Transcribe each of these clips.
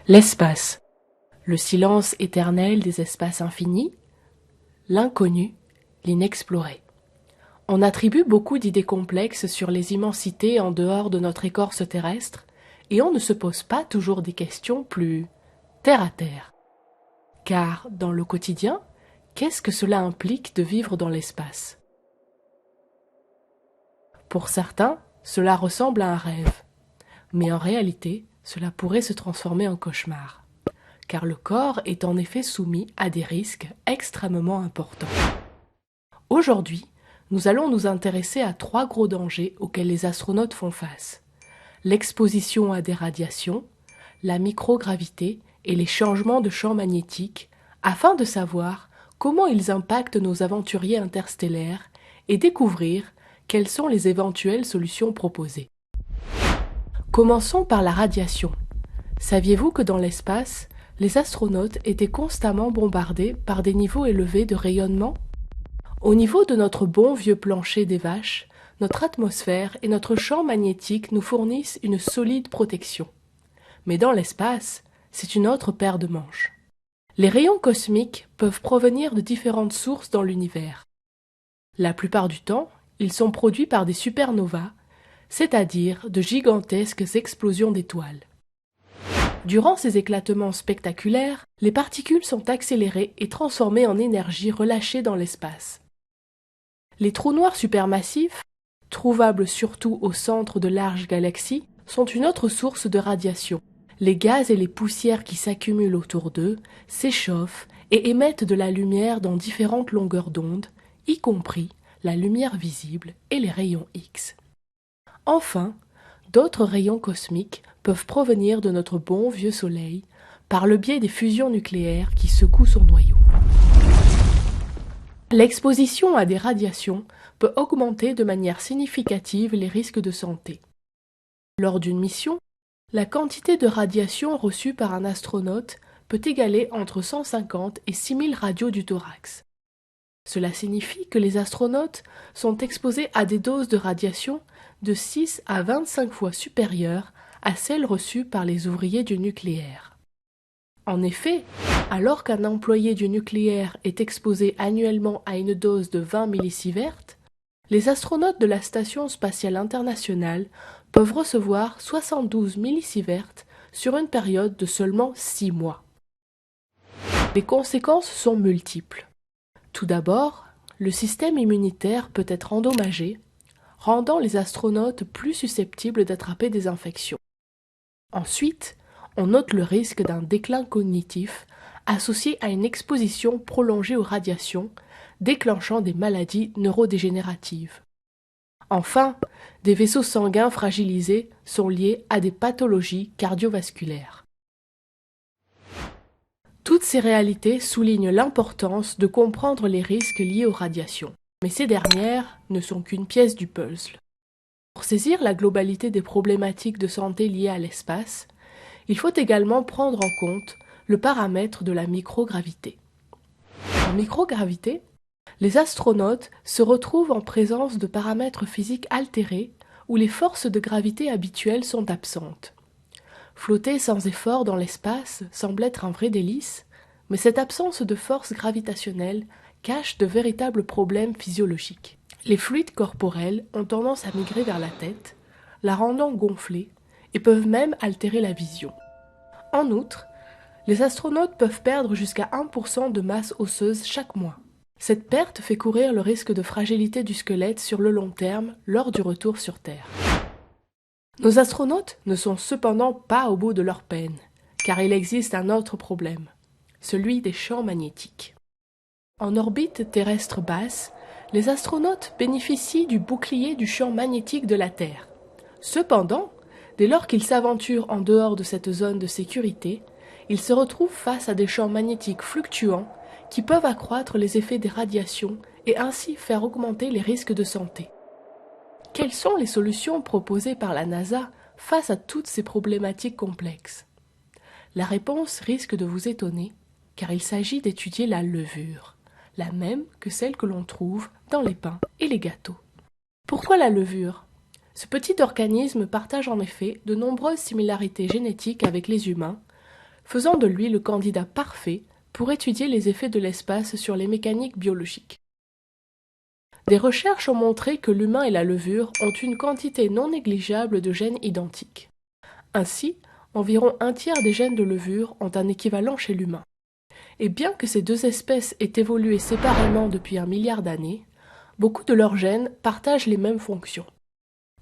L'espace, le silence éternel des espaces infinis, l'inconnu, l'inexploré. On attribue beaucoup d'idées complexes sur les immensités en dehors de notre écorce terrestre, et on ne se pose pas toujours des questions plus terre à terre. Car, dans le quotidien, qu'est-ce que cela implique de vivre dans l'espace? Pour certains, cela ressemble à un rêve, mais en réalité, cela pourrait se transformer en cauchemar, car le corps est en effet soumis à des risques extrêmement importants. Aujourd'hui, nous allons nous intéresser à 3 gros dangers auxquels les astronautes font face: l'exposition à des radiations, la microgravité et les changements de champ magnétique, afin de savoir comment ils impactent nos aventuriers interstellaires et découvrir quelles sont les éventuelles solutions proposées. Commençons par la radiation. Saviez-vous que dans l'espace, les astronautes étaient constamment bombardés par des niveaux élevés de rayonnement? Au niveau de notre bon vieux plancher des vaches, notre atmosphère et notre champ magnétique nous fournissent une solide protection. Mais dans l'espace, c'est une autre paire de manches. Les rayons cosmiques peuvent provenir de différentes sources dans l'univers. La plupart du temps, ils sont produits par des supernovas, c'est-à-dire de gigantesques explosions d'étoiles. Durant ces éclatements spectaculaires, les particules sont accélérées et transformées en énergie relâchée dans l'espace. Les trous noirs supermassifs, trouvables surtout au centre de larges galaxies, sont une autre source de radiation. Les gaz et les poussières qui s'accumulent autour d'eux s'échauffent et émettent de la lumière dans différentes longueurs d'onde, y compris la lumière visible et les rayons X. Enfin, d'autres rayons cosmiques peuvent provenir de notre bon vieux Soleil par le biais des fusions nucléaires qui secouent son noyau. L'exposition à des radiations peut augmenter de manière significative les risques de santé. Lors d'une mission, la quantité de radiation reçue par un astronaute peut égaler entre 150 et 6000 radios du thorax. Cela signifie que les astronautes sont exposés à des doses de radiation de 6 à 25 fois supérieures à celles reçues par les ouvriers du nucléaire. En effet, alors qu'un employé du nucléaire est exposé annuellement à une dose de 20 millisieverts, les astronautes de la Station spatiale internationale peuvent recevoir 72 millisieverts sur une période de seulement 6 mois. Les conséquences sont multiples. Tout d'abord, le système immunitaire peut être endommagé, rendant les astronautes plus susceptibles d'attraper des infections. Ensuite, on note le risque d'un déclin cognitif associé à une exposition prolongée aux radiations, déclenchant des maladies neurodégénératives. Enfin, des vaisseaux sanguins fragilisés sont liés à des pathologies cardiovasculaires. Toutes ces réalités soulignent l'importance de comprendre les risques liés aux radiations, mais ces dernières ne sont qu'une pièce du puzzle. Pour saisir la globalité des problématiques de santé liées à l'espace, il faut également prendre en compte le paramètre de la microgravité. En microgravité, les astronautes se retrouvent en présence de paramètres physiques altérés où les forces de gravité habituelles sont absentes. Flotter sans effort dans l'espace semble être un vrai délice, mais cette absence de force gravitationnelle cache de véritables problèmes physiologiques. Les fluides corporels ont tendance à migrer vers la tête, la rendant gonflée, et peuvent même altérer la vision. En outre, les astronautes peuvent perdre jusqu'à 1% de masse osseuse chaque mois. Cette perte fait courir le risque de fragilité du squelette sur le long terme lors du retour sur Terre. Nos astronautes ne sont cependant pas au bout de leur peine, car il existe un autre problème, celui des champs magnétiques. En orbite terrestre basse, les astronautes bénéficient du bouclier du champ magnétique de la Terre. Cependant, dès lors qu'ils s'aventurent en dehors de cette zone de sécurité, ils se retrouvent face à des champs magnétiques fluctuants qui peuvent accroître les effets des radiations et ainsi faire augmenter les risques de santé. Quelles sont les solutions proposées par la NASA face à toutes ces problématiques complexes? La réponse risque de vous étonner, car il s'agit d'étudier la levure, la même que celle que l'on trouve dans les pains et les gâteaux. Pourquoi la levure? Ce petit organisme partage en effet de nombreuses similarités génétiques avec les humains, faisant de lui le candidat parfait pour étudier les effets de l'espace sur les mécaniques biologiques. Des recherches ont montré que l'humain et la levure ont une quantité non négligeable de gènes identiques. Ainsi, environ un tiers des gènes de levure ont un équivalent chez l'humain. Et bien que ces deux espèces aient évolué séparément depuis 1 milliard d'années, beaucoup de leurs gènes partagent les mêmes fonctions.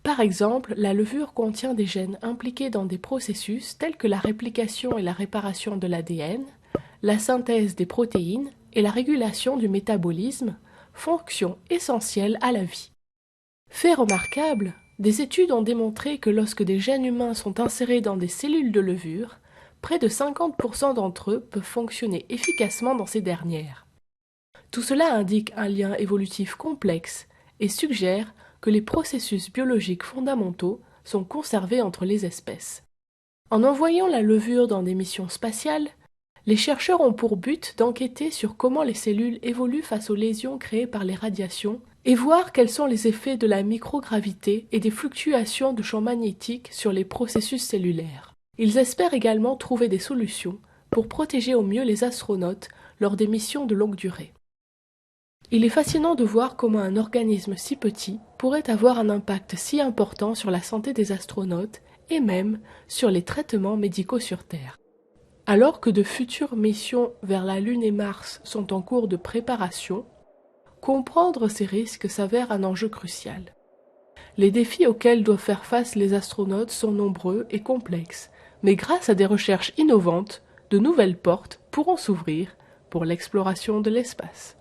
Par exemple, la levure contient des gènes impliqués dans des processus tels que la réplication et la réparation de l'ADN, la synthèse des protéines et la régulation du métabolisme, fonctions essentielles à la vie. Fait remarquable, des études ont démontré que lorsque des gènes humains sont insérés dans des cellules de levure, près de 50% d'entre eux peuvent fonctionner efficacement dans ces dernières. Tout cela indique un lien évolutif complexe et suggère que les processus biologiques fondamentaux sont conservés entre les espèces. En envoyant la levure dans des missions spatiales, les chercheurs ont pour but d'enquêter sur comment les cellules évoluent face aux lésions créées par les radiations et voir quels sont les effets de la microgravité et des fluctuations de champs magnétiques sur les processus cellulaires. Ils espèrent également trouver des solutions pour protéger au mieux les astronautes lors des missions de longue durée. Il est fascinant de voir comment un organisme si petit pourrait avoir un impact si important sur la santé des astronautes et même sur les traitements médicaux sur Terre. Alors que de futures missions vers la Lune et Mars sont en cours de préparation, comprendre ces risques s'avère un enjeu crucial. Les défis auxquels doivent faire face les astronautes sont nombreux et complexes, mais grâce à des recherches innovantes, de nouvelles portes pourront s'ouvrir pour l'exploration de l'espace.